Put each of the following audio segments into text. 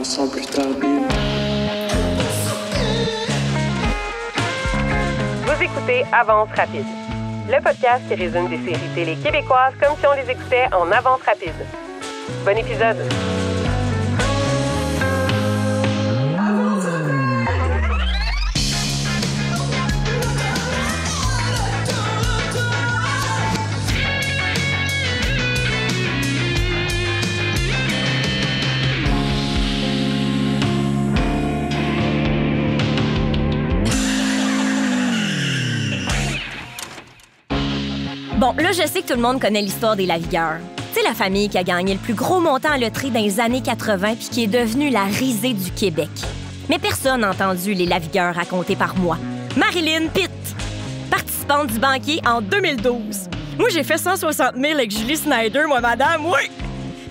chanson plus tardive. Vous écoutez Avance rapide, le podcast qui résume des séries télé québécoises comme si on les écoutait en avance rapide. Bon épisode! Bon, là, je sais que tout le monde connaît l'histoire des Lavigueurs. Tu sais, la famille qui a gagné le plus gros montant à loterie dans les années 80 puis qui est devenue la risée du Québec. Mais personne n'a entendu les Lavigueurs racontés par moi. Marilyn Pitt, participante du banquier en 2012. Moi, j'ai fait 160 000 avec Julie Snyder, moi, madame, oui!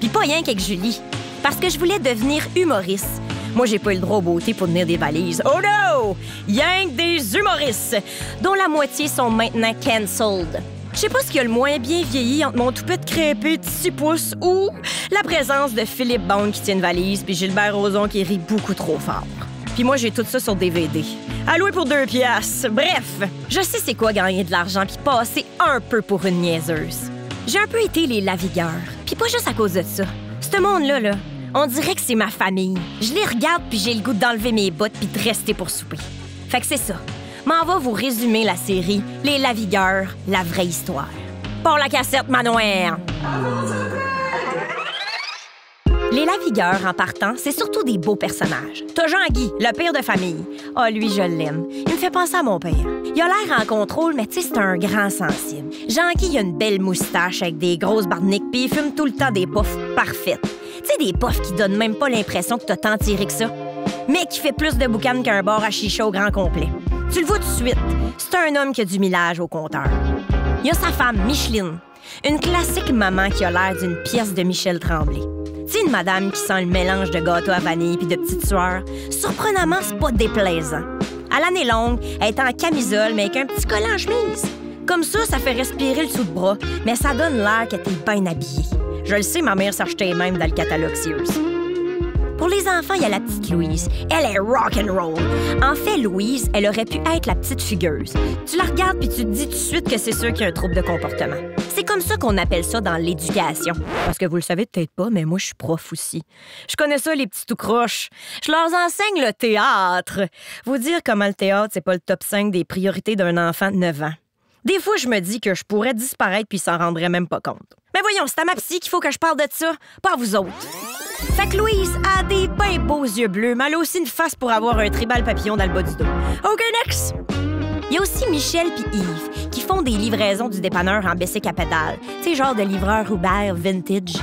Puis pas rien qu'avec Julie, parce que je voulais devenir humoriste. Moi, j'ai pas eu le droit aux beautés pour tenir des valises. Oh no! Rien que des humoristes, dont la moitié sont maintenant cancelled. Je sais pas ce qui a le moins bien vieilli entre mon toupette crêpé de 6 pouces ou la présence de Philippe Bond qui tient une valise puis Gilbert Rozon qui rit beaucoup trop fort. Puis moi, j'ai tout ça sur DVD. À louer pour 2 piastres. Bref, je sais c'est quoi gagner de l'argent puis passer un peu pour une niaiseuse. J'ai un peu été les Lavigueurs, puis pas juste à cause de ça. Ce monde-là, on dirait que c'est ma famille. Je les regarde puis j'ai le goût d'enlever mes bottes puis de rester pour souper. Fait que c'est ça. M'en va vous résumer la série Les Lavigueurs, la vraie histoire. Pour la cassette manoir! Les Lavigueurs, en partant, c'est surtout des beaux personnages. T'as Jean-Guy, le père de famille. Ah, lui, je l'aime. Il me fait penser à mon père. Il a l'air en contrôle, mais tu sais, c'est un grand sensible. Jean-Guy, il a une belle moustache avec des grosses barniques, puis il fume tout le temps des puffs parfaites. Tu sais, des puffs qui donnent même pas l'impression que t'as tant tiré que ça, mais qui fait plus de boucan qu'un bar à chicha au grand complet. Tu le vois tout de suite, c'est un homme qui a du millage au compteur. Il y a sa femme, Micheline, une classique maman qui a l'air d'une pièce de Michel Tremblay. Tu sais, une madame qui sent le mélange de gâteau à vanille puis de petites sueurs. Surprenamment, c'est pas déplaisant. À l'année longue, elle est en camisole, mais avec un petit collant en chemise. Comme ça fait respirer le dessous de bras, mais ça donne l'air qu'elle est bien habillée. Je le sais, ma mère s'achetait même dans le catalogue Sears. Pour les enfants, il y a la petite Louise. Elle est rock'n'roll. En fait, Louise, elle aurait pu être la petite fugueuse. Tu la regardes puis tu te dis tout de suite que c'est sûr qu'il y a un trouble de comportement. C'est comme ça qu'on appelle ça dans l'éducation. Parce que vous le savez peut-être pas, mais moi, je suis prof aussi. Je connais ça, les petits tout croches. Je leur enseigne le théâtre. Vous dire comment le théâtre, c'est pas le top 5 des priorités d'un enfant de 9 ans. Des fois, je me dis que je pourrais disparaître puis s'en rendrait même pas compte. Mais voyons, c'est à ma psy qu'il faut que je parle de ça, pas à vous autres. Fait que Louise a des bien beaux yeux bleus, mais elle a aussi une face pour avoir un tribal papillon dans le bas du dos. OK, next! Il y a aussi Michel puis Yves qui font des livraisons du dépanneur en bicycle à pédale. Tu sais, genre de livreur Uber vintage.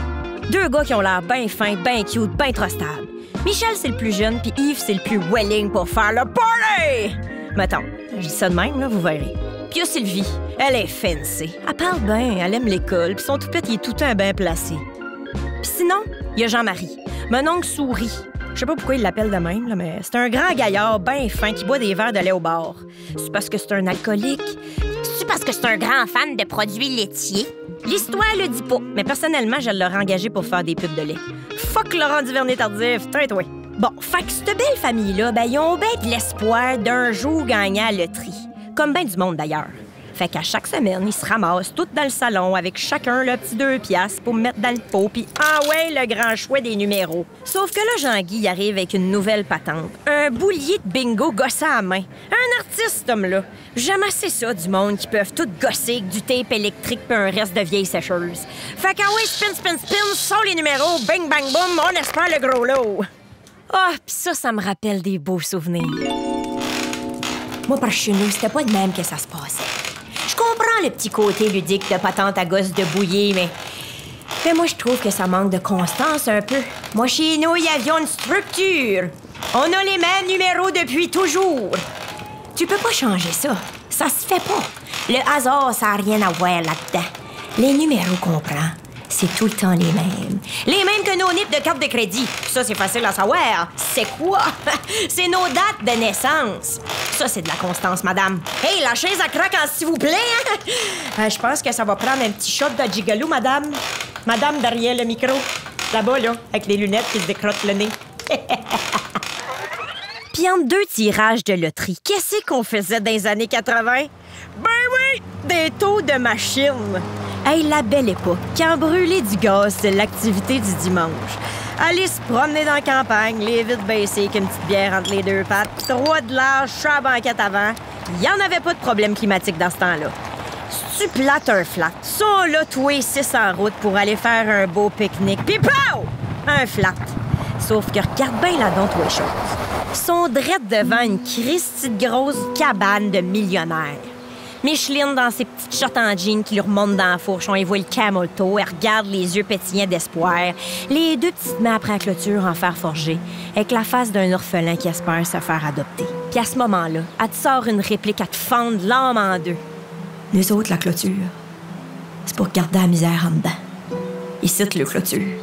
2 gars qui ont l'air bien fins, bien cute, bien trustables. Michel, c'est le plus jeune, puis Yves, c'est le plus willing pour faire le party! Mettons, je dis ça de même, là, vous verrez. Puis il y a Sylvie, elle est fancy. Elle parle bien, elle aime l'école, puis son toupette, il est tout le temps bien placé. Puis sinon, il y a Jean-Marie, mon oncle Souris. Je sais pas pourquoi il l'appelle de même, là, mais c'est un grand gaillard bien fin qui boit des verres de lait au bar. C'est parce que c'est un alcoolique? C'est parce que c'est un grand fan de produits laitiers? L'histoire le dit pas, mais personnellement, je l'aurais engagé pour faire des pubs de lait. Fuck Laurent Duvernay-Tardif, toi. Bon, fait que cette belle famille-là, ben, ils ont bien de l'espoir d'un jour gagner à la loterie. Comme bien du monde, d'ailleurs. Fait qu'à chaque semaine, ils se ramassent tous dans le salon avec chacun le petit 2 piastres pour mettre dans le pot, puis ouais, le grand choix des numéros. Sauf que là, Jean-Guy arrive avec une nouvelle patente. Un boulier de bingo gossant à main. Un artiste, cet homme-là. J'aime assez ça du monde qui peuvent tout gosser avec du tape électrique puis un reste de vieilles sécheuses. Fait qu'ouais, spin, sort les numéros, bing, bang, boum, on espère le gros lot. Ah, pis ça me rappelle des beaux souvenirs. Moi, par chez nous, c'était pas de même que ça se passait. Je comprends le petit côté ludique de patente à gosse de bouillie, mais moi, je trouve que ça manque de constance un peu. Moi, chez nous, il y avait une structure. On a les mêmes numéros depuis toujours. Tu peux pas changer ça. Ça se fait pas. Le hasard, ça n'a rien à voir là-dedans. Les numéros qu'on prend, c'est tout le temps les mêmes. Les mêmes que nos nips de carte de crédit. Ça, c'est facile à savoir. C'est quoi? C'est nos dates de naissance. Ça, c'est de la constance, madame. Hey, la chaise à craque, s'il vous plaît, hein? Je pense que ça va prendre un petit shot de gigolo, madame. Madame derrière le micro. Là-bas, là, avec les lunettes qui se décrottent le nez. Puis entre 2 tirages de loterie, qu'est-ce qu'on faisait dans les années 80? Ben oui, des taux de machine. Hey, la belle époque, quand brûler du gaz, c'est l'activité du dimanche. Aller se promener dans la campagne, les vitres baissées avec une petite bière entre les 2 pattes, 3 de large, je suis à la banquette avant. Il n'y en avait pas de problème climatique dans ce temps-là. Tu plates un flat. Sont là, tous les 6 en route pour aller faire un beau pique-nique. Puis pow! Un flat. Sauf que regarde bien là-dedans, tous les choses. Sont drettes devant une christie de grosse cabane de millionnaires. Micheline, dans ses petites shorts en jean qui lui remontent dans la fourche, on y voit le camel toe, elle regarde les yeux pétillants d'espoir. Les 2 petites mains après la clôture en fer forgé, avec la face d'un orphelin qui espère se faire adopter. Puis à ce moment-là, elle te sort une réplique à te fendre l'âme en 2. Nous autres, la clôture, c'est pour garder la misère en dedans. Ici, le clôture,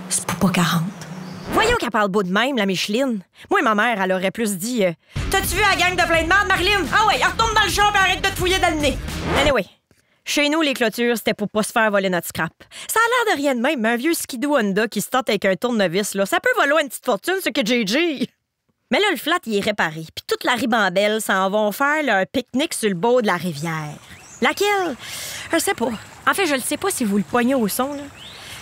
c'est pour pas qu'elle rentre. Voyons qu'elle parle beau de même, la Micheline. Moi, ma mère, elle aurait plus dit T'as-tu vu la gang de plein de marde, Marilyn? Ah ouais, retourne dans le champ et arrête de te fouiller dans le nez. Anyway, chez nous, les clôtures, c'était pour pas se faire voler notre scrap. Ça a l'air de rien de même, mais un vieux skidoo Honda qui se tente avec un tournevis, là, ça peut voler une petite fortune, ce que JJ. Mais là, le flat, il est réparé, puis toute la ribambelle s'en vont faire leur pique-nique sur le bord de la rivière. Laquelle? Je sais pas. En fait, je ne sais pas si vous le poignez au son, là.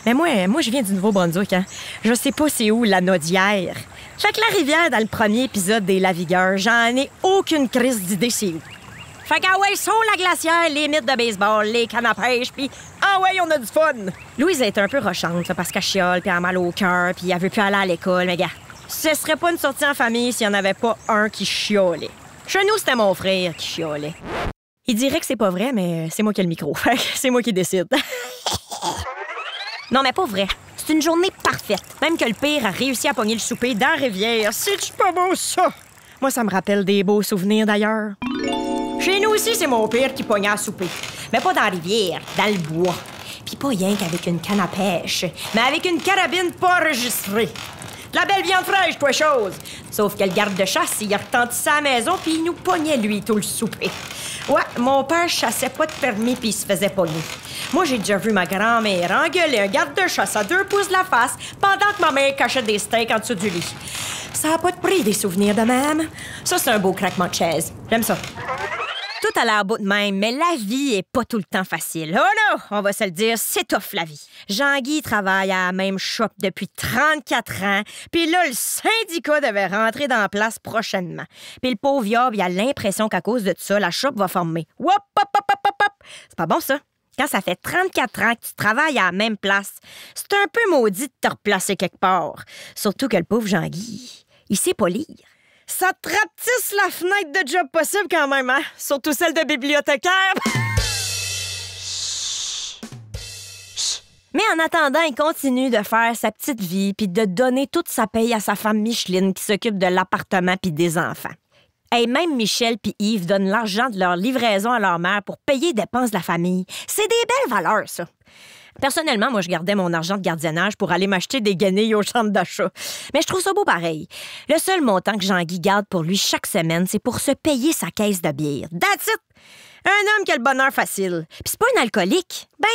Mais moi, je viens du Nouveau-Brunswick, hein. Je sais pas c'est où la Naudière. Fait que la rivière, dans le premier épisode des Lavigueurs, j'en ai aucune crise d'idée c'est où. Fait qu'ah ouais, sont la glacière, les mythes de baseball, les cannes à pêche, puis ah ouais, on a du fun! Louise est un peu rochante, là, parce qu'elle chiale, puis elle a mal au cœur, puis elle veut plus aller à l'école, mais gars, ce serait pas une sortie en famille s'il y en avait pas un qui chialait. Chez nous, c'était mon frère qui chialait. Il dirait que c'est pas vrai, mais c'est moi qui ai le micro. Fait que c'est moi qui décide. Non, mais pas vrai. C'est une journée parfaite. Même que le pire a réussi à pogner le souper dans la rivière. C'est-tu pas beau, ça? Moi, ça me rappelle des beaux souvenirs, d'ailleurs. Chez nous aussi, c'est mon père qui pognait à souper. Mais pas dans la rivière, dans le bois. Puis pas rien qu'avec une canne à pêche, mais avec une carabine pas enregistrée. De la belle viande fraîche, toi, chose. Sauf que le garde de chasse, il a retentissé à la maison, puis il nous pognait, lui, tout le souper. Ouais, mon père chassait pas de permis, puis il se faisait pogner. Moi, j'ai déjà vu ma grand-mère engueuler un garde de chasse à 2 pouces de la face pendant que ma mère cachait des steaks en dessous du lit. Ça a pas de prix, des souvenirs de même. Ça, c'est un beau craquement de chaise. J'aime ça. Tout a l'air beau de même, mais la vie est pas tout le temps facile. Oh non, on va se le dire, c'est tough, la vie. Jean-Guy travaille à la même shop depuis 34 ans, puis là, le syndicat devait rentrer dans la place prochainement. Puis le pauvre Yob, il a l'impression qu'à cause de ça, la shop va former. Wop, hop, hop, hop, hop, hop. C'est pas bon, ça. Quand ça fait 34 ans que tu travailles à la même place, c'est un peu maudit de te replacer quelque part. Surtout que le pauvre Jean-Guy, il sait pas lire. Ça te rapetisse la fenêtre de job possible quand même, hein? Surtout celle de bibliothécaire. Mais en attendant, il continue de faire sa petite vie puis de donner toute sa paye à sa femme Micheline qui s'occupe de l'appartement puis des enfants. Et même Michel puis Yves donnent l'argent de leur livraison à leur mère pour payer les dépenses de la famille. C'est des belles valeurs, ça. Personnellement, moi, je gardais mon argent de gardiennage pour aller m'acheter des guenilles au centre d'achat. Mais je trouve ça beau pareil. Le seul montant que Jean-Guy garde pour lui chaque semaine, c'est pour se payer sa caisse de bière. That's it! Un homme qui a le bonheur facile. Puis c'est pas un alcoolique. Ben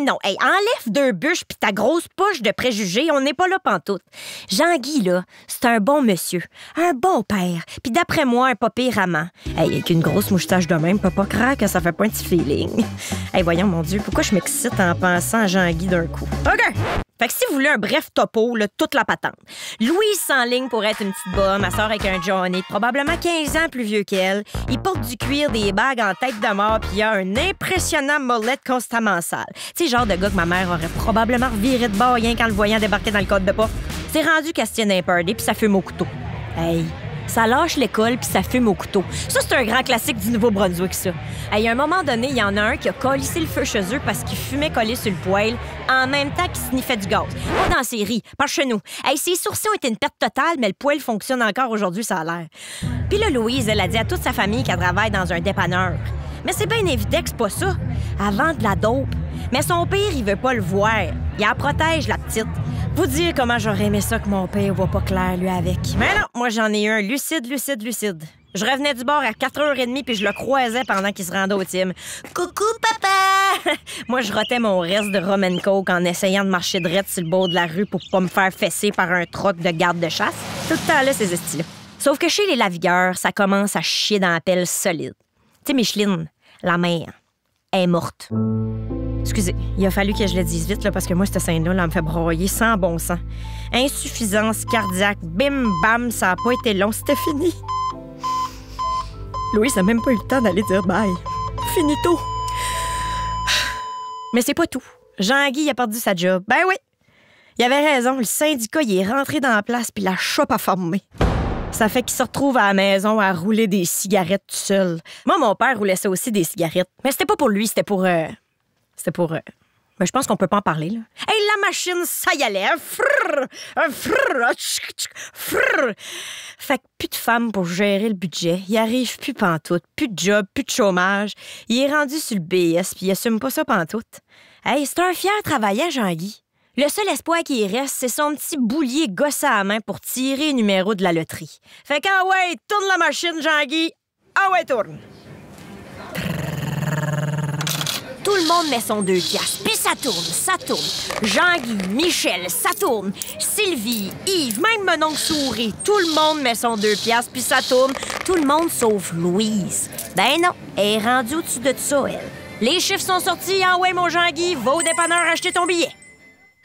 non. Hey, enlève 2 bûches puis ta grosse poche de préjugés, on n'est pas là pantoute. Jean-Guy, là, c'est un bon monsieur, un bon père, puis d'après moi, un pas pire amant. Hey, avec une grosse moustache de même, peut pas croire que ça fait pas un petit feeling. Hey, voyons, mon Dieu, pourquoi je m'excite en pensant à Jean-Guy d'un coup? OK! Fait que si vous voulez un bref topo, là, toute la patente. Louise s'enligne pour être une petite bonne. Elle sort avec un Johnny, probablement 15 ans plus vieux qu'elle. Il porte du cuir, des bagues en tête de mort, puis il a un impressionnant mollet constamment sale. C'est le genre de gars que ma mère aurait probablement reviré de bord rien qu'en le voyant débarquer dans le code de pas. C'est rendu qu'elle se tient un party, puis ça fume au couteau. Hey, ça lâche l'école puis ça fume au couteau. Ça, c'est un grand classique du Nouveau-Brunswick, ça. Hey, à un moment donné, il y en a un qui a collissé le feu chez eux parce qu'il fumait collé sur le poêle en même temps qu'il sniffait du gaz. Pas dans la série, pas chez nous. Hey, ses sourcils ont été une perte totale, mais le poêle fonctionne encore aujourd'hui, ça a l'air. Puis là, Louise, elle a dit à toute sa famille qu'elle travaille dans un dépanneur. Mais c'est bien évident que c'est pas ça. Elle vend de la dope. Mais son père, il veut pas le voir. Il la protège, la petite. Vous dire comment j'aurais aimé ça que mon père voit pas clair, lui, avec. Mais non, moi, j'en ai eu un lucide. Je revenais du bord à 4h30 puis je le croisais pendant qu'il se rendait au team. « Coucou, papa! Moi, je rotais mon reste de rum and coke en essayant de marcher droit sur le bord de la rue pour pas me faire fesser par un troc de garde de chasse. Tout le temps là, ces estis-là. Sauf que chez les Lavigueur, ça commence à chier dans la pelle solide. Tu sais, Micheline, la mère, elle est morte. Excusez, il a fallu que je le dise vite, là, parce que moi, cette scène-là, elle me fait broyer sans bon sens. Insuffisance cardiaque, bim, bam, ça a pas été long, c'était fini. Louis n'a même pas eu le temps d'aller dire bye. Finito. Mais c'est pas tout. Jean-Guy a perdu sa job. Ben oui. Il avait raison, le syndicat, il est rentré dans la place puis la chope a formé. Ça fait qu'il se retrouve à la maison à rouler des cigarettes tout seul. Moi, mon père roulait ça aussi, des cigarettes. Mais c'était pas pour lui, c'était pour... Mais je pense qu'on peut pas en parler, là. Hey, la machine, ça y allait. Frrr, frrr, frrr. Fait que plus de femmes pour gérer le budget. Il arrive plus pantoute. Plus de job, plus de chômage. Il est rendu sur le BS, puis il assume pas ça pantoute. Hey, c'est un fier travaillant, Jean-Guy. Le seul espoir qui reste, c'est son petit boulier gosse à la main pour tirer le numéro de la loterie. Fait que, ah ouais, tourne la machine, Jean-Guy. Ah ouais, tourne. Tout le monde met son 2 piastres, puis ça tourne. Jean-Guy, Michel, ça tourne. Sylvie, Yves, même mon oncle Souris, tout le monde met son 2 piastres, puis ça tourne. Tout le monde sauf Louise. Ben non, elle est rendue au-dessus de ça, elle. Les chiffres sont sortis, ah ouais, mon Jean-Guy, va au dépanneur acheter ton billet.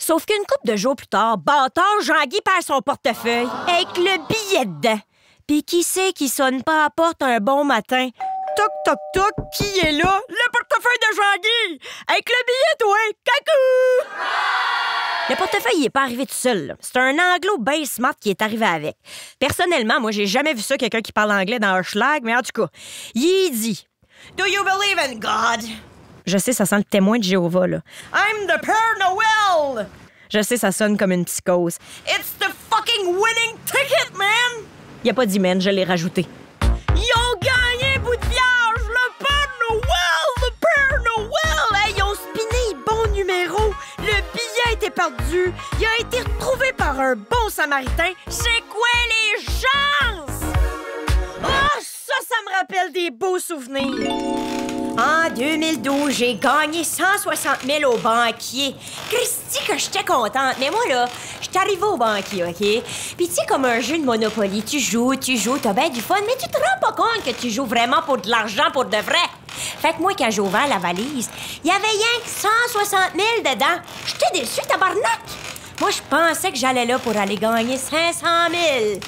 Sauf qu'une couple de jours plus tard, bâtard, Jean-Guy perd son portefeuille avec le billet dedans. Puis qui c'est qui sonne pas à la porte un bon matin? Toc, toc, toc, qui est là? Le portefeuille de Jean-Guy! Avec le billet, toi! Cacou! Le portefeuille, il est pas arrivé tout seul, là. C'est un anglo bien smart qui est arrivé avec. Personnellement, moi, j'ai jamais vu ça, quelqu'un qui parle anglais dans un schlag, mais en tout cas, il dit « Do you believe in God? » Je sais, ça sent le témoin de Jéhovah, là. « I'm the Père Noël! » Je sais, ça sonne comme une psychose. « It's the fucking winning ticket, man! » Il a pas dit « man », je l'ai rajouté. Ils ont gagné un bout de vierge! Le Père Noël! Le Père Noël! Hey, ils ont spiné le bon numéro! Le billet a été perdu! Il a été retrouvé par un bon samaritain! C'est quoi les chances? Oh, ça me rappelle des beaux souvenirs! En 2012, j'ai gagné 160 000 au banquier. Christy, que j'étais contente. Mais moi, là, j'étais arrivée au banquier, OK? Puis tu sais, comme un jeu de Monopoly, tu joues, t'as bien du fun, mais tu te rends pas compte que tu joues vraiment pour de l'argent, pour de vrai. Fait que moi, quand j'ai ouvert la valise, il y avait rien que 160 000 dedans. J'étais déçue, tabarnak! Moi, je pensais que j'allais là pour aller gagner 500 000.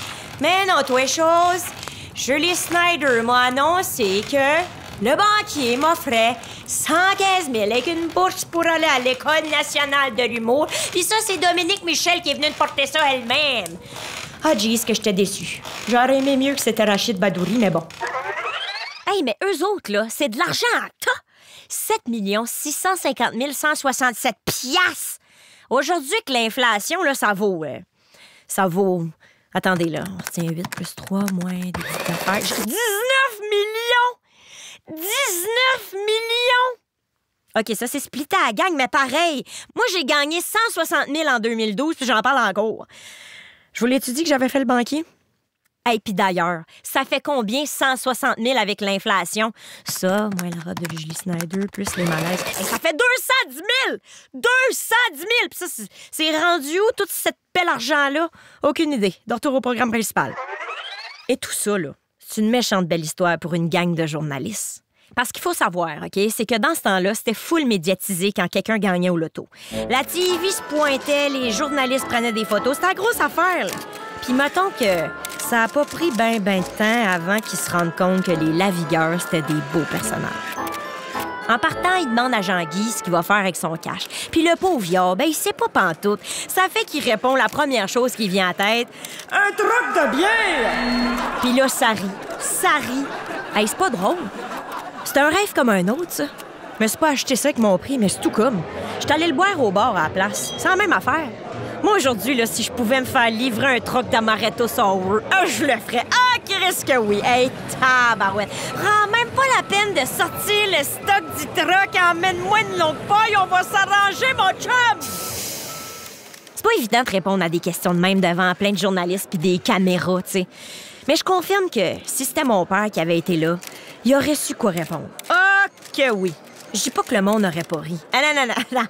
Mais non, toi, chose, Julie Snyder m'a annoncé que le banquier m'offrait 115 000 avec une bourse pour aller à l'École nationale de l'humour. Puis ça, c'est Dominique Michel qui est venue de porter ça elle-même. Ah, jeez, que j'étais déçue. J'aurais aimé mieux que c'était Rachid Badouri, mais bon. Hey, mais eux autres, là, c'est de l'argent à tas. 7 650 167 piastres. Aujourd'hui, que l'inflation, là, ça vaut... Attendez, là, on retient 8 plus 3 moins des petites affaires. 19 millions! 19 millions! OK, ça, c'est splitté à la gang, mais pareil. Moi, j'ai gagné 160 000 en 2012, puis j'en parle encore. Je vous l'ai-tu dit que j'avais fait le banquier? Hey, puis d'ailleurs, ça fait combien 160 000 avec l'inflation? Ça, moins la robe de Julie Snyder, plus les malaises. Hey, ça fait 210 000! 210 000! Puis ça, c'est rendu où, tout cet bel argent-là? Aucune idée. De retour au programme principal. Et tout ça, là, c'est une méchante belle histoire pour une gang de journalistes. Parce qu'il faut savoir, OK, c'est que dans ce temps-là, c'était full médiatisé quand quelqu'un gagnait au loto. La TV se pointait, les journalistes prenaient des photos. C'était la grosse affaire, là. Puis mettons que ça a pas pris ben de temps avant qu'ils se rendent compte que les Lavigueur, c'était des beaux personnages. En partant, il demande à Jean-Guy ce qu'il va faire avec son cash. Puis le pauvre viard, ben il sait pas pantoute. Ça fait qu'il répond la première chose qui vient à tête. « Un troc de bière! » Puis là, ça rit. Hey, c'est pas drôle. C'est un rêve comme un autre, ça. Je me suis pas acheté ça avec mon prix, mais c'est tout comme. J'étais allé le boire au bar à la place. C'est la même affaire. Moi, aujourd'hui, là, si je pouvais me faire livrer un troc d'amaretto sour, je le ferais. Ah, Christ que oui! Hey, tabarouette! Prends même pas la peine de sortir le stock du troc. Emmène-moi une longue paille, on va s'arranger, mon chum! C'est pas évident de répondre à des questions de même devant plein de journalistes puis des caméras, tu sais. Mais je confirme que si c'était mon père qui avait été là, il aurait su quoi répondre. Ah, que oui! Je dis pas que le monde n'aurait pas ri. Ah non, non, non, non.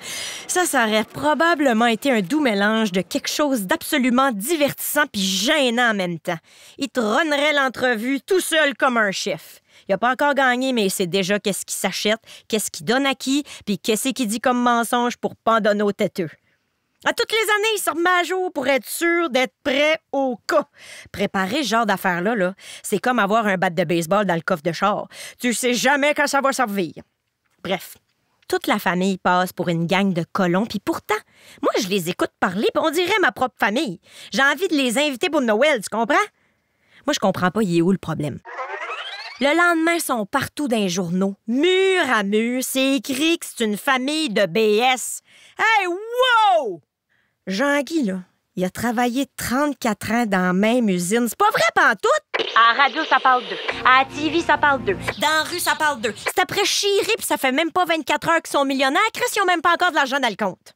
Ça aurait probablement été un doux mélange de quelque chose d'absolument divertissant puis gênant en même temps. Il trônerait l'entrevue tout seul comme un chef. Il a pas encore gagné, mais il sait déjà qu'est-ce qu'il s'achète, qu'est-ce qu'il donne à qui, puis qu'est-ce qu'il dit comme mensonge pour pas donner aux têteux. À toutes les années, il se remet à jour pour être sûr d'être prêt au cas. Préparer ce genre d'affaires-là, là, c'est comme avoir un bat de baseball dans le coffre de char. Tu sais jamais quand ça va servir. Bref, toute la famille passe pour une gang de colons, puis pourtant, moi, je les écoute parler, puis on dirait ma propre famille. J'ai envie de les inviter pour Noël, tu comprends? Moi, je comprends pas, il est où le problème. Le lendemain, ils sont partout dans les journaux. Mur à mur, c'est écrit que c'est une famille de BS. Hey, wow! Jean-Guy, là, il a travaillé 34 ans dans la même usine. C'est pas vrai pantoute? À la radio, ça parle d'eux. À la TV, ça parle d'eux. Dans la rue, ça parle d'eux. C'est après chier, puis ça fait même pas 24 heures qu'ils sont millionnaires. Chris, ils ont même pas encore de l'argent dans le compte.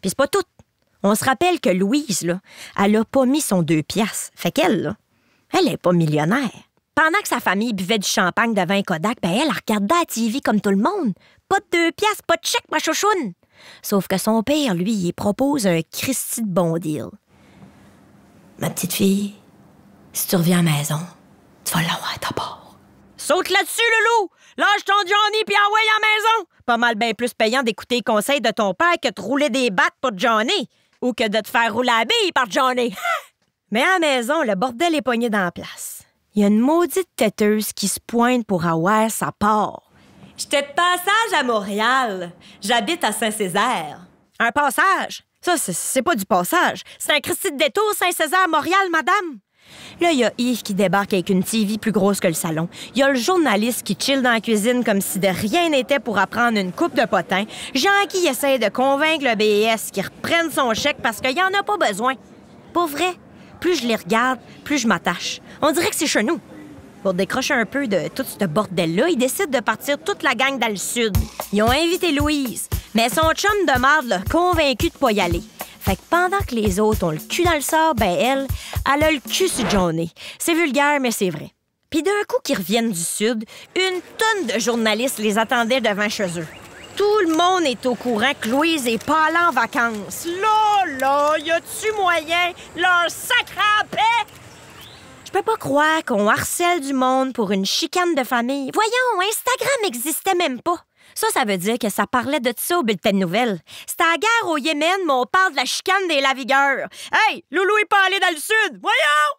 Puis c'est pas tout. On se rappelle que Louise, là, elle a pas mis son 2 piastres. Fait qu'elle, là, elle est pas millionnaire. Pendant que sa famille buvait du champagne devant un Kodak, ben elle regardait la TV comme tout le monde. Pas de 2 piastres, pas de chèque, ma chouchoune. Sauf que son père, lui, il propose un Christy de bon deal. Ma petite fille, si tu reviens à la maison, tu vas l'avoir ta part. Saute là-dessus, Loulou! Lâche ton Johnny puis envoie à la maison! Pas mal bien plus payant d'écouter les conseils de ton père que de rouler des battes pour Johnny. Ou que de te faire rouler la bille par Johnny. Mais à la maison, le bordel est pogné dans la place. Il y a une maudite têteuse qui se pointe pour avoir sa part. J'étais de passage à Montréal. J'habite à Saint-Césaire. Un passage? Ça, c'est pas du passage. C'est un Christy de détour Saint-Césaire-Montréal, madame. Là, il y a Yves qui débarque avec une TV plus grosse que le salon. Il y a le journaliste qui chill dans la cuisine comme si de rien n'était pour apprendre une coupe de potins. Jean qui essaie de convaincre le BS qu'il reprenne son chèque parce qu'il en a pas besoin. Pas vrai? Plus je les regarde, plus je m'attache. On dirait que c'est chez nous. Pour décrocher un peu de tout ce bordel-là, ils décident de partir toute la gang dans le sud. Ils ont invité Louise, mais son chum de marde l'a convaincu de pas y aller. Fait que pendant que les autres ont le cul dans le sable, ben elle a le cul sur Johnny. C'est vulgaire, mais c'est vrai. Puis d'un coup qu'ils reviennent du sud, une tonne de journalistes les attendaient devant chez eux. Tout le monde est au courant que Louise est pas allée en vacances. Là, y a-tu moyen leur sacre à paix? Je peux pas croire qu'on harcèle du monde pour une chicane de famille. Voyons, Instagram n'existait même pas. Ça veut dire que ça parlait de ça au bulletin de nouvelles. C'était la guerre au Yémen, mais on parle de la chicane des lavigueurs. Hey, Loulou est pas allé dans le sud, voyons!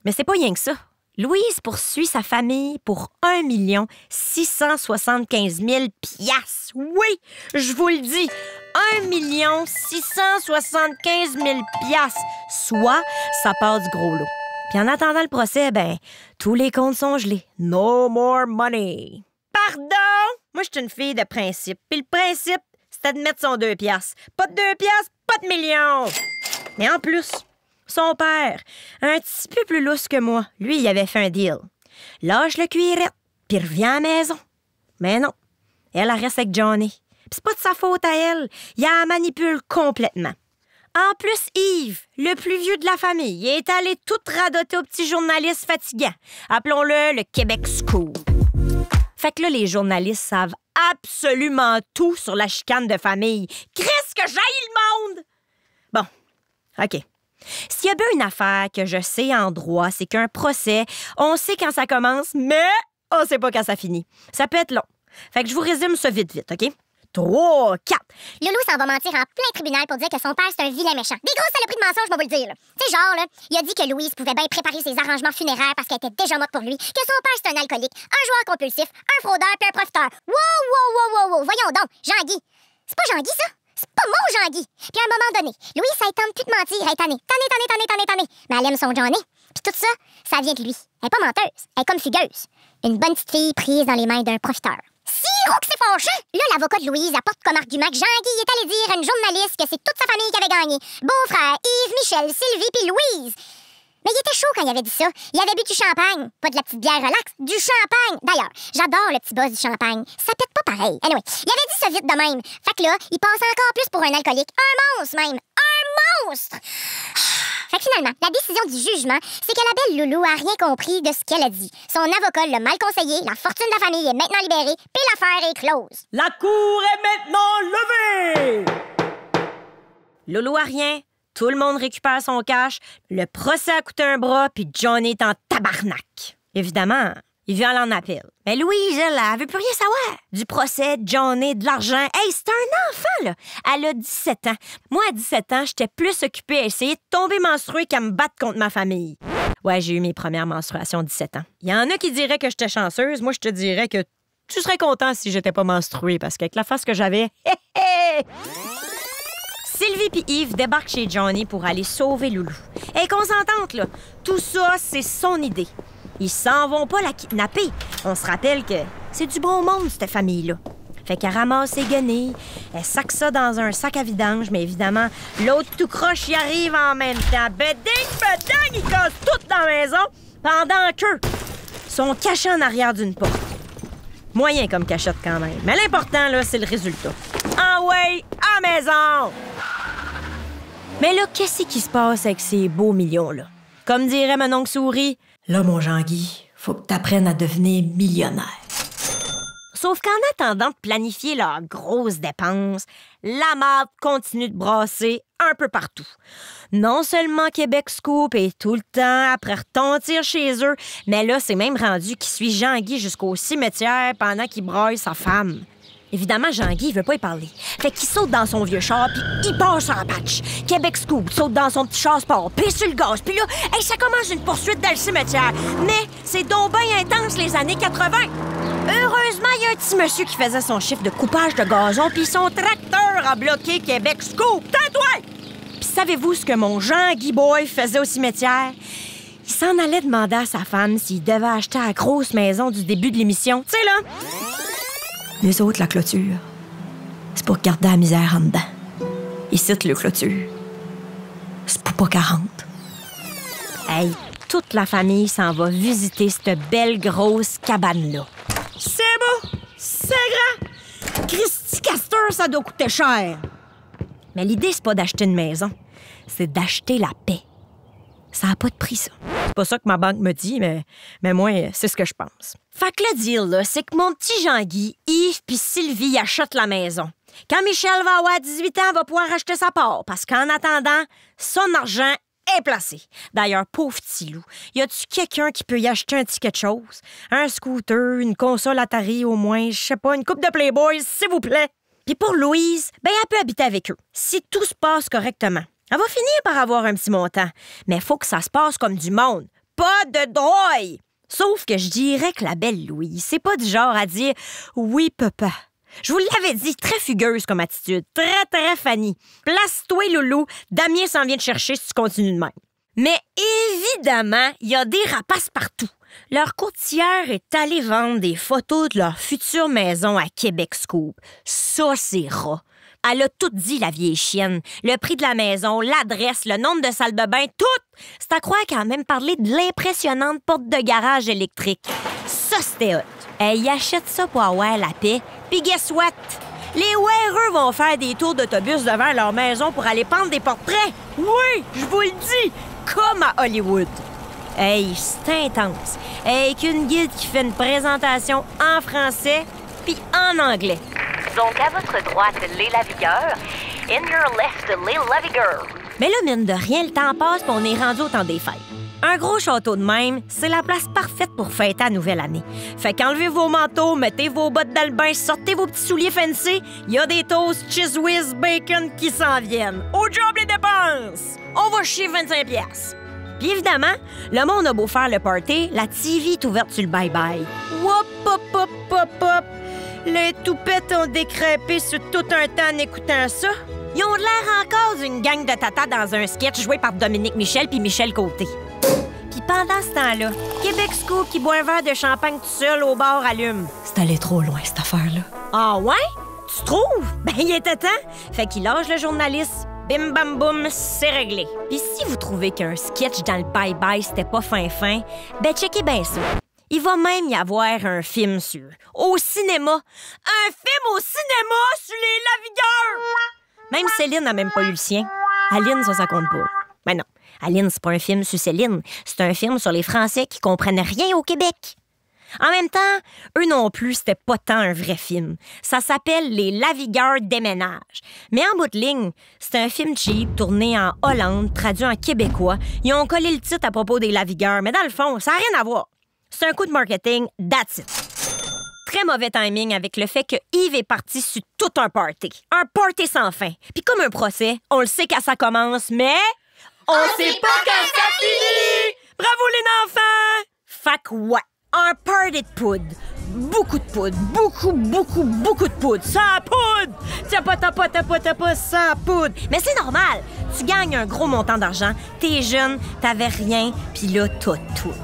Mais c'est pas rien que ça. Louise poursuit sa famille pour 1 675 000 piastres. Oui, je vous le dis, 1 675 000 piastres. Soit, ça part du gros lot. Puis en attendant le procès, ben, tous les comptes sont gelés. No more money. Pardon? Moi, je suis une fille de principe. Puis le principe, c'était de mettre son 2 piastres. Pas de 2 piastres, pas de millions. Mais en plus, son père, un petit peu plus lousse que moi, lui, il avait fait un deal. Lâche le cuirette, puis reviens à la maison. Mais non, elle reste avec Johnny. Puis c'est pas de sa faute à elle. Il la manipule complètement. En plus, Yves, le plus vieux de la famille, il est allé tout radoter au petit journaliste fatigant. Appelons-le le Québec Scoop. Fait que là, les journalistes savent absolument tout sur la chicane de famille. Qu'est-ce que j'haïs le monde! Bon, OK. S'il y a bien une affaire que je sais en droit, c'est qu'un procès, on sait quand ça commence, mais on sait pas quand ça finit. Ça peut être long. Fait que je vous résume ça vite, OK? 3, 4. Loulou s'en va mentir en plein tribunal pour dire que son père, c'est un vilain méchant. Des grosses saloperies de mensonges, je vais vous le dire. Tu sais, genre, là, il a dit que Louise pouvait bien préparer ses arrangements funéraires parce qu'elle était déjà morte pour lui, que son père, c'est un alcoolique, un joueur compulsif, un fraudeur puis un profiteur. Wow! Voyons donc, Jean-Guy. C'est pas Jean-Guy, ça? C'est pas mon Jean-Guy. Puis à un moment donné, Louise, ça tente plus de mentir. Elle est tannée. Mais elle aime son Johnny. Puis tout ça, ça vient de lui. Elle est pas menteuse. Elle est comme fugueuse. Une bonne petite fille prise dans les mains d'un profiteur. Sirop que c'est fâchant! Là, l'avocat de Louise apporte comme argument que Jean-Guy est allé dire à une journaliste que c'est toute sa famille qui avait gagné. Beau-frère, Yves, Michel, Sylvie puis Louise. Mais il était chaud quand il avait dit ça. Il avait bu du champagne. Pas de la petite bière relax, du champagne. D'ailleurs, j'adore le petit buzz du champagne. Ça pète pas pareil. Anyway, il avait dit ça vite de même. Fait que là, il passe encore plus pour un alcoolique. Un monstre même. Un monstre! Fait que finalement, la décision du jugement, c'est que la belle Loulou a rien compris de ce qu'elle a dit. Son avocat l'a mal conseillé, la fortune de la famille est maintenant libérée, puis l'affaire est close. La cour est maintenant levée! Loulou a rien. Tout le monde récupère son cash. Le procès a coûté un bras, puis Johnny est en tabarnak. Évidemment, il veut aller en appel. Mais Louise, elle veut plus rien savoir. Du procès, Johnny, de l'argent. Hey, c'est un enfant, là. Elle a 17 ans. Moi, à 17 ans, j'étais plus occupée à essayer de tomber menstruée qu'à me battre contre ma famille. Ouais, j'ai eu mes premières menstruations à 17 ans. Il y en a qui diraient que j'étais chanceuse. Moi, je te dirais que tu serais content si j'étais pas menstruée, parce qu'avec la face que j'avais... Sylvie puis Yves débarquent chez Johnny pour aller sauver Loulou. Elle est consentante, là. Tout ça, c'est son idée. Ils s'en vont pas la kidnapper. On se rappelle que c'est du bon monde, cette famille-là. Fait qu'elle ramasse ses guenilles, elle sac ça dans un sac à vidange, mais évidemment, l'autre tout croche y arrive en même temps. Beding, il casse tout dans la maison, pendant qu'eux sont cachés en arrière d'une porte. Moyen comme cachette quand même. Mais l'important, là, c'est le résultat. Ah ouais, à la maison! Mais là, qu'est-ce qui se passe avec ces beaux millions-là? Comme dirait mon oncle Souris, là, mon Jean-Guy, faut que t'apprennes à devenir millionnaire. Sauf qu'en attendant de planifier leurs grosses dépenses, la marde continue de brasser un peu partout. Non seulement Québec Scoop est tout le temps après retentir chez eux, mais là, c'est même rendu qu'il suit Jean-Guy jusqu'au cimetière pendant qu'il braille sa femme. Évidemment, Jean-Guy, il veut pas y parler. Fait qu'il saute dans son vieux char, puis il part sur la patch. Québec Scoop saute dans son petit char sport, pisse sur le gaz, puis là, hey, ça commence une poursuite dans le cimetière. Mais c'est donc bien intense, les années 80. Heureusement, il y a un petit monsieur qui faisait son chiffre de coupage de gazon, puis son tracteur a bloqué Québec Scoop. Tais-toi! Puis savez-vous ce que mon Jean-Guy Boy faisait au cimetière? Il s'en allait demander à sa femme s'il devait acheter la grosse maison du début de l'émission. Tu sais, là... Les autres, la clôture, c'est pour garder la misère en dedans. Ici, le clôture, c'est pour pas qu'elle rentre. Hey, toute la famille s'en va visiter cette belle grosse cabane-là. C'est beau! C'est grand! Christy Castor, ça doit coûter cher! Mais l'idée, c'est pas d'acheter une maison, c'est d'acheter la paix. Ça n'a pas de prix, ça. C'est pas ça que ma banque me dit, mais moi, c'est ce que je pense. Fait que le deal, là, c'est que mon petit Jean-Guy, Yves puis Sylvie achètent la maison. Quand Michel va avoir 18 ans, elle va pouvoir acheter sa part, parce qu'en attendant, son argent est placé. D'ailleurs, pauvre petit loup, y a-tu quelqu'un qui peut y acheter un petit quelque chose? Un scooter, une console Atari au moins, je sais pas, une coupe de Playboy, s'il vous plaît. Puis pour Louise, ben elle peut habiter avec eux, si tout se passe correctement. Elle va finir par avoir un petit montant, mais il faut que ça se passe comme du monde. Pas de droit! Sauf que je dirais que la belle Louise, c'est pas du genre à dire « Oui, papa ». Je vous l'avais dit, très fugueuse comme attitude, très, très Fanny. Place-toi, loulou, Damien s'en vient te chercher si tu continues de même. Mais évidemment, il y a des rapaces partout. Leur courtière est allée vendre des photos de leur future maison à Québec Scoop. Ça, c'est rat. Elle a tout dit, la vieille chienne. Le prix de la maison, l'adresse, le nombre de salles de bain, tout! C'est à croire qu'elle a même parlé de l'impressionnante porte de garage électrique. Ça, c'était hot. Elle y achète ça pour avoir la paix. Puis guess what? Les wearers vont faire des tours d'autobus devant leur maison pour aller prendre des portraits. Oui, je vous le dis, comme à Hollywood. Hey, c'est intense. Avec une guide qui fait une présentation en français puis en anglais. Donc, à votre droite, les Lavigueurs. In your left, les Lavigueurs. Mais là, mine de rien, le temps passe puis on est rendu au temps des fêtes. Un gros château de même, c'est la place parfaite pour fêter la nouvelle année. Fait qu'enlevez vos manteaux, mettez vos bottes dans le bain, sortez vos petits souliers fancy. Il y a des toasts, cheese whiz, bacon qui s'en viennent. Au job les dépenses! On va chier 25$. Puis évidemment, le monde a beau faire le party, la TV est ouverte sur le bye-bye. Wop, hop, hop, hop, hop. Les toupettes ont décrépé sur tout un temps en écoutant ça. Ils ont l'air encore d'une gang de tatas dans un sketch joué par Dominique Michel puis Michel Côté. Puis pendant ce temps-là, Québec Scoop qui boit un verre de champagne tout seul au bar allume. C'est allé trop loin, cette affaire-là. Ah ouais? Tu trouves? Ben, il était temps. Fait qu'il lâche le journaliste. Bim bam boum, c'est réglé. Puis si vous trouvez qu'un sketch dans le bye-bye, c'était pas fin, ben checkez bien ça. Il va même y avoir un film sur. Au cinéma. Un film au cinéma sur les Lavigueurs! Même Céline n'a même pas eu le sien. Aline, ça compte pas. Ben non, Aline, c'est pas un film sur Céline. C'est un film sur les Français qui comprennent rien au Québec. En même temps, eux non plus, c'était pas tant un vrai film. Ça s'appelle Les Lavigueurs déménagent. Mais en bout de ligne, c'est un film cheap tourné en Hollande, traduit en québécois. Ils ont collé le titre à propos des Lavigueurs, mais dans le fond, ça n'a rien à voir. C'est un coup de marketing, that's it. Très mauvais timing avec le fait que Yves est parti sur tout un party. Un party sans fin. Puis comme un procès, on le sait quand ça commence, mais on sait pas quand ça finit! Bravo les enfants! Fait que ouais, un party de poudre. Beaucoup de poudre. Beaucoup de poudre. Ça poudre! T'as pas, ça poudre. Mais c'est normal. Tu gagnes un gros montant d'argent, t'es jeune, t'avais rien, puis là, t'as tout.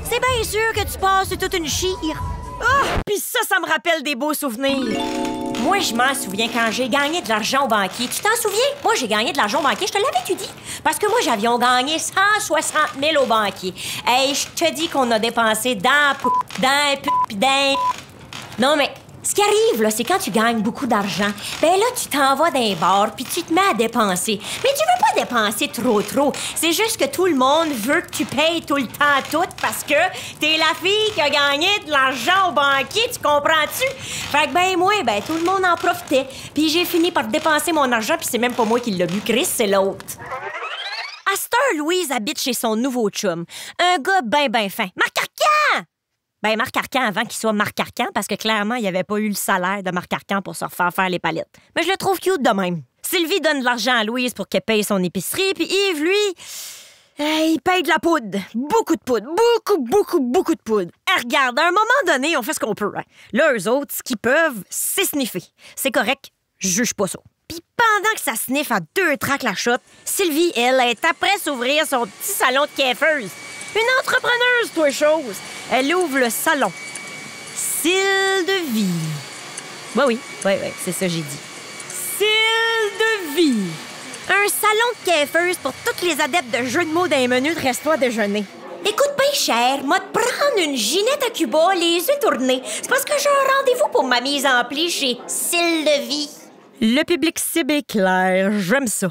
C'est bien sûr que tu passes toute une chire. Ah! Puis ça me rappelle des beaux souvenirs. Moi, je m'en souviens quand j'ai gagné de l'argent au banquier. Tu t'en souviens? Moi, j'ai gagné de l'argent au banquier. Je te l'avais-tu dit? Parce que moi, j'avions gagné 160 000 au banquier. Hey, je te dis qu'on a dépensé dans... Non, mais ce qui arrive, là, c'est quand tu gagnes beaucoup d'argent, ben là, tu t'en vas dans les bars puis tu te mets à dépenser. Mais tu veux pas dépenser trop. C'est juste que tout le monde veut que tu payes tout le temps tout parce que t'es la fille qui a gagné de l'argent au banquier, tu comprends-tu? Fait que moi, tout le monde en profitait. Puis j'ai fini par dépenser mon argent puis c'est même pas moi qui l'ai bu, Chris, c'est l'autre. À cette heure, Louise habite chez son nouveau chum. Un gars ben fin. Marc Arcan! Marc Arcan avant qu'il soit Marc Arcan, parce que clairement, il avait pas eu le salaire de Marc Arcan pour se refaire faire les palettes. Mais je le trouve cute de même. Sylvie donne de l'argent à Louise pour qu'elle paye son épicerie, puis Yves, lui, il paye de la poudre. Beaucoup de poudre. Beaucoup de poudre. Regarde, à un moment donné, on fait ce qu'on peut. Hein. Là, eux autres, ce qu'ils peuvent, c'est sniffer. C'est correct, je juge pas ça. Puis pendant que ça sniffe à 2 tracks la shot, Sylvie, elle, est après s'ouvrir son petit salon de coiffeuse. Une entrepreneuse, toi, chose. Elle ouvre le salon. Style de vie. Oui, c'est ça j'ai dit. Style de vie. Un salon de coiffeuse pour toutes les adeptes de jeux de mots d'un menu de resto à déjeuner. Écoute bien, cher, moi te prendre une Ginette à Cuba, les yeux tournés. C'est parce que j'ai un rendez-vous pour ma mise en pli chez Style de vie. Le public cible est clair. J'aime ça.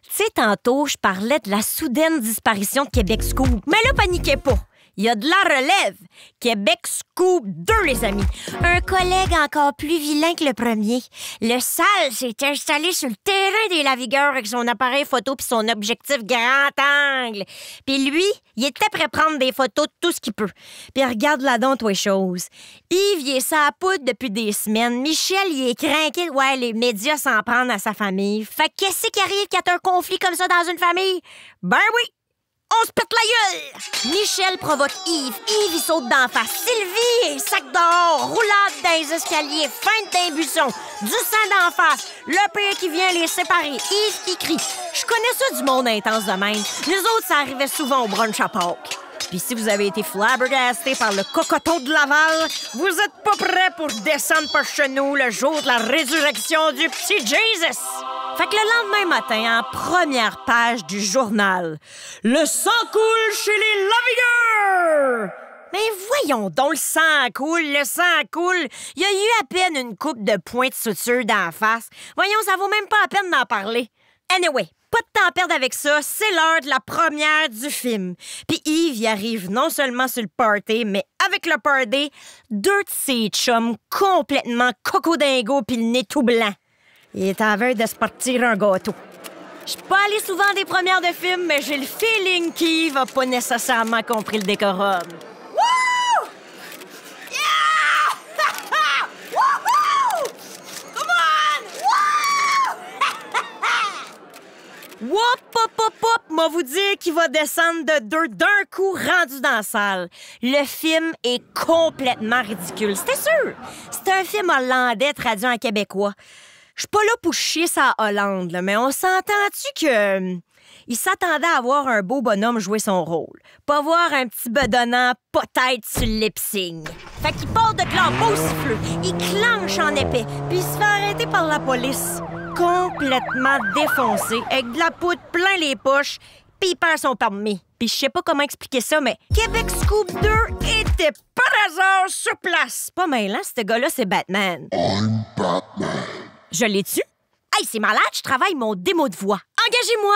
Tu sais, tantôt, je parlais de la soudaine disparition de Québec Scoop. Mais là, paniquez pas. Il y a de la relève. Québec Scoop 2, les amis. Un collègue encore plus vilain que le premier. Le sale s'est installé sur le terrain des Lavigueurs avec son appareil photo puis son objectif grand angle. Puis lui, il était prêt à prendre des photos de tout ce qu'il peut. Puis regarde là donc, toi, chose. Yves, il est sa poudre depuis des semaines. Michel, il est craqué. Ouais, les médias s'en prennent à sa famille. Fait qu'est-ce qui arrive quand t'as un conflit comme ça dans une famille? Ben oui! On se pète la gueule! Michel provoque Yves. Yves, il saute d'en face. Sylvie, sac dehors, roulade dans les escaliers, feinte d'un buisson, du sang d'en face, le père qui vient les séparer, Yves qui crie. Je connais ça du monde intense de même. Nous autres, ça arrivait souvent au brunch à Pâques. Puis si vous avez été flabbergasté par le cocoton de Laval, vous êtes pas prêts pour descendre par chez nous le jour de la résurrection du petit Jesus! Fait que le lendemain matin, en première page du journal, le sang coule chez les Lavigueurs! Mais voyons donc, le sang coule. Il y a eu à peine une coupe de points de suture d'en face. Voyons, ça vaut même pas la peine d'en parler. Anyway, pas de temps à perdre avec ça, c'est l'heure de la première du film. Puis Yves y arrive non seulement sur le party, mais avec le party, 2 de ses chums complètement cocodingo puis le nez tout blanc. Il est en veille de se partir un gâteau. Je suis pas allée souvent des premières de films, mais j'ai le feeling qu'Yves a pas nécessairement compris le décorum. Wouh! Yeah! Wouhou! Come on! Woup! Moi vous dire qu'il va descendre de 2 d'un coup rendu dans la salle. Le film est complètement ridicule. C'était sûr. C'est un film hollandais traduit en québécois. Je suis pas là pour chier sa Hollande, là, mais on s'entend-tu que... il s'attendait à voir un beau bonhomme jouer son rôle. Pas voir un petit bedonnant peut-être sur le lip-sync. Fait qu'il part de là beau siffleux. Il clenche en épais, puis il se fait arrêter par la police. Complètement défoncé, avec de la poudre plein les poches, puis il perd son permis. Puis je sais pas comment expliquer ça, mais Québec Scoop 2 était par hasard sur place. Pas mal, hein? Ce gars-là, c'est Batman. I'm Batman. Je l'ai-tu? Hey, c'est malade, je travaille mon démo de voix. Engagez-moi!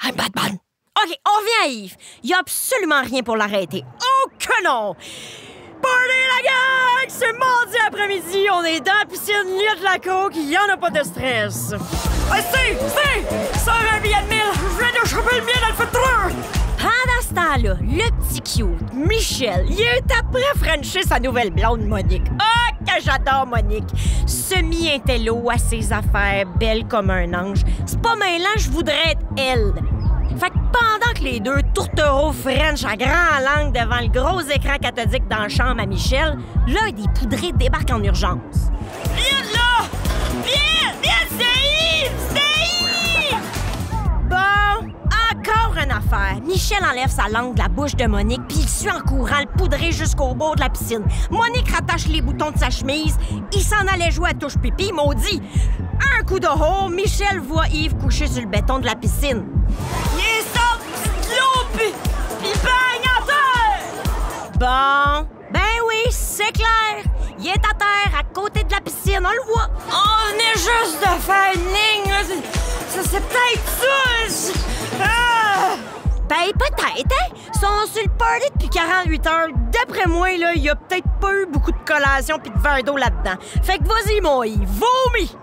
I'm Batman. OK, on revient à Yves. Il y a absolument rien pour l'arrêter. Oh que non! Party la gang! C'est mardi après-midi, on est dans la piscine, il y a de la coke, il y en a pas de stress. Hey, Steve! Sors un billet de 1000! Je viens de choper le mien dans le feutre! Pendant ce temps-là, le petit cute, Michel, il est après Frencher sa nouvelle blonde Monique. Ah, que j'adore Monique! Semi-intello à ses affaires, belle comme un ange. C'est pas mêlant, je voudrais être elle. Fait que pendant que les deux tourtereaux French à grand langue devant le gros écran cathodique dans la chambre à Michel, l'un des poudrés débarque en urgence. Viens là! Viens, c'est Yves! C'est Yves! Bon, encore une affaire. Michel enlève sa langue de la bouche de Monique puis il suit en courant le poudré jusqu'au bord de la piscine. Monique rattache les boutons de sa chemise. Il s'en allait jouer à touche pipi, maudit. Un coup de haut, Michel voit Yves couché sur le béton de la piscine. Il est sorti de l'eau pis baigne à terre! Bon, ben oui, c'est clair. Il est à terre, à côté de la piscine, on le voit. On venait juste de faire une ligne, là. C'est peut-être ça. Ah! Ben peut-être, hein? Ils sont sur le party depuis 48 heures. D'après moi, là, il y a peut-être pas eu beaucoup de collations pis de verre d'eau là-dedans. Fait que vas-y, mon Yves, vomis!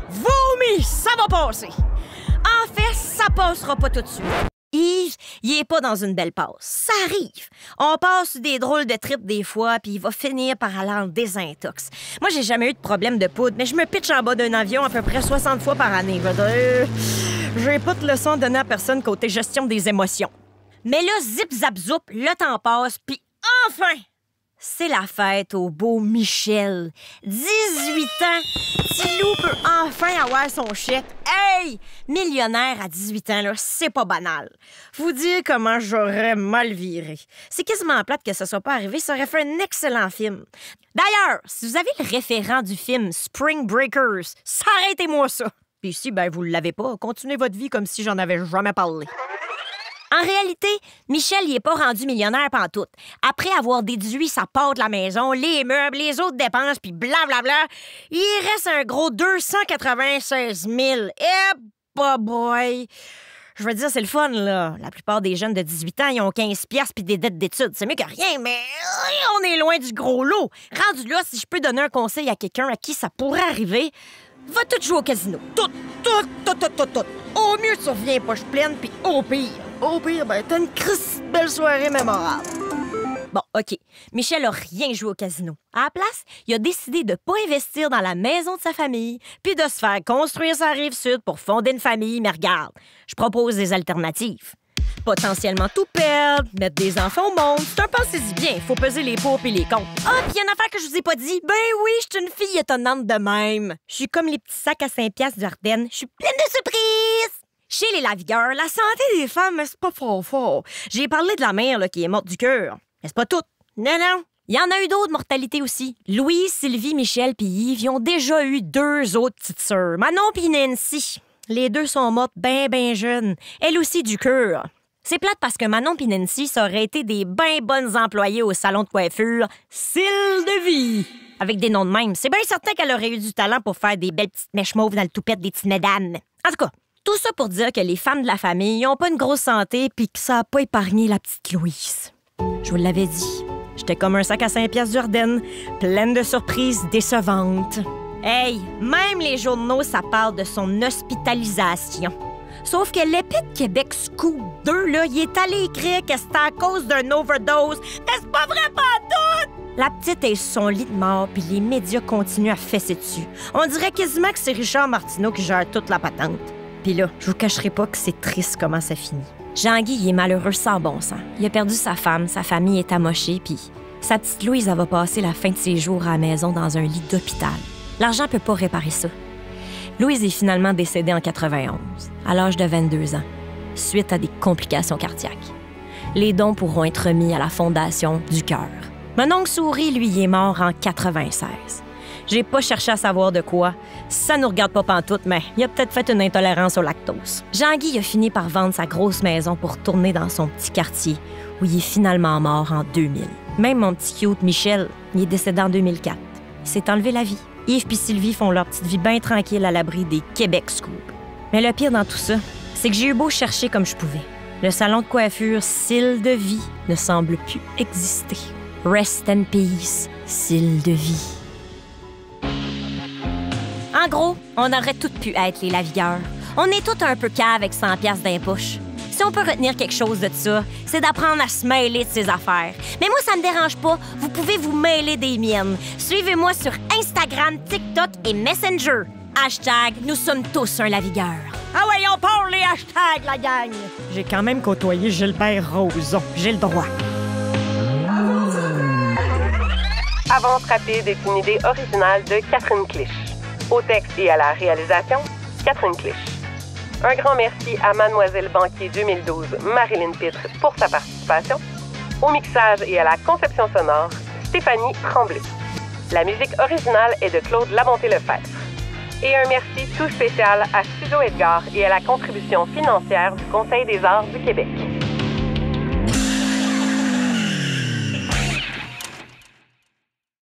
Vomis, ça va passer. En fait, ça passera pas tout de suite. Yves, il est pas dans une belle passe. Ça arrive. On passe des drôles de tripes des fois, puis il va finir par aller en désintox. Moi, j'ai jamais eu de problème de poudre, mais je me pitche en bas d'un avion à peu près 60 fois par année. J'ai pas de leçon à donner à personne côté gestion des émotions. Mais là, zip, zap, zoup, le temps passe, puis enfin, c'est la fête au beau Michel. 18 ans, petit loup peut enfin avoir son chèque. Hey! Millionnaire à 18 ans, là, c'est pas banal. Vous dire comment j'aurais mal viré. C'est quasiment plate que ça soit pas arrivé, ça aurait fait un excellent film. D'ailleurs, si vous avez le référent du film Spring Breakers, arrêtez-moi ça. Puis si, ben, vous l'avez pas, continuez votre vie comme si j'en avais jamais parlé. En réalité, Michel y est pas rendu millionnaire pantoute. Après avoir déduit sa part de la maison, les meubles, les autres dépenses, puis blablabla, il reste un gros 296 000. Eh, boy! Je veux dire, c'est le fun, là. La plupart des jeunes de 18 ans, ils ont 15 piastres puis des dettes d'études. C'est mieux que rien, mais on est loin du gros lot. Rendu là, si je peux donner un conseil à quelqu'un à qui ça pourrait arriver, va tout jouer au casino. Tout. Au mieux, tu reviens poche pleine, puis au pire, ben, t'as une belle soirée mémorable. Bon, OK. Michel a rien joué au casino. À la place, il a décidé de pas investir dans la maison de sa famille, puis de se faire construire sa Rive-Sud pour fonder une famille. Mais regarde, je propose des alternatives. Potentiellement tout perdre, mettre des enfants au monde. C'est un pensez-y bien. Faut peser les pour et les contre. Ah, puis il y a une affaire que je vous ai pas dit. Ben oui, je suis une fille étonnante de même. Je suis comme les petits sacs à 5 piastres d'Ardenne. Je suis pleine de surprises. Chez les Lavigueurs, la santé des femmes, c'est pas fort. J'ai parlé de la mère là, qui est morte du cœur. Mais c'est pas tout. Non. Il y en a eu d'autres mortalités aussi. Louise, Sylvie, Michel puis Yves, ils ont déjà eu 2 autres petites sœurs. Manon puis Nancy. Les 2 sont mortes ben jeunes. Elle aussi du cœur. C'est plate parce que Manon puis Nancy, ça aurait été des ben bonnes employées au salon de coiffure Cils de vie. Avec des noms de même. C'est bien certain qu'elle aurait eu du talent pour faire des belles petites mèches mauves dans le toupette des petites mesdames. En tout cas, tout ça pour dire que les femmes de la famille n'ont pas une grosse santé puis que ça n'a pas épargné la petite Louise. Je vous l'avais dit, j'étais comme un sac à 5 piastres d'Ardenne, pleine de surprises décevantes. Hey, même les journaux, ça parle de son hospitalisation. Sauf que l'épée de Québec Scoop 2, là, il est allé écrire que c'était à cause d'un overdose. Mais c'est pas vrai pantoute! La petite est sur son lit de mort, puis les médias continuent à fesser dessus. On dirait quasiment que c'est Richard Martineau qui gère toute la patente. Puis là, je vous cacherai pas que c'est triste comment ça finit. Jean-Guy, il est malheureux sans bon sens. Il a perdu sa femme, sa famille est amochée, puis sa petite Louise, elle va passer la fin de ses jours à la maison dans un lit d'hôpital. L'argent peut pas réparer ça. Louise est finalement décédée en 91, à l'âge de 22 ans, suite à des complications cardiaques. Les dons pourront être remis à la Fondation du cœur. Mon oncle Souris, lui, il est mort en 96. J'ai pas cherché à savoir de quoi. Ça nous regarde pas pantoute, mais il a peut-être fait une intolérance au lactose. Jean-Guy a fini par vendre sa grosse maison pour retourner dans son petit quartier, où il est finalement mort en 2000. Même mon petit cute Michel, il est décédé en 2004. Il s'est enlevé la vie. Yves et Sylvie font leur petite vie bien tranquille à l'abri des Québec Scoop. Mais le pire dans tout ça, c'est que j'ai eu beau chercher comme je pouvais. Le salon de coiffure Cils de Vie ne semble plus exister. Rest in peace, Cils de Vie. En gros, on aurait toutes pu être les lavigueurs. On est tous un peu cave avec 100$ dans les poches. Si on peut retenir quelque chose de ça, c'est d'apprendre à se mêler de ses affaires. Mais moi, ça me dérange pas. Vous pouvez vous mêler des miennes. Suivez-moi sur Instagram, TikTok et Messenger. Hashtag, nous sommes tous un lavigueur. Ah ouais, on parle les hashtags, la gang! J'ai quand même côtoyé Gilbert Rozon. J'ai le droit. Avance rapide est une idée originale de Catherine Clich. Au texte et à la réalisation, Catherine Clich. Un grand merci à Mademoiselle Banquier 2012, Marilyn Pitre, pour sa participation. Au mixage et à la conception sonore, Stéphanie Tremblay. La musique originale est de Claude Labonté-Lefebvre. Et un merci tout spécial à Studio Edgar et à la contribution financière du Conseil des arts du Québec.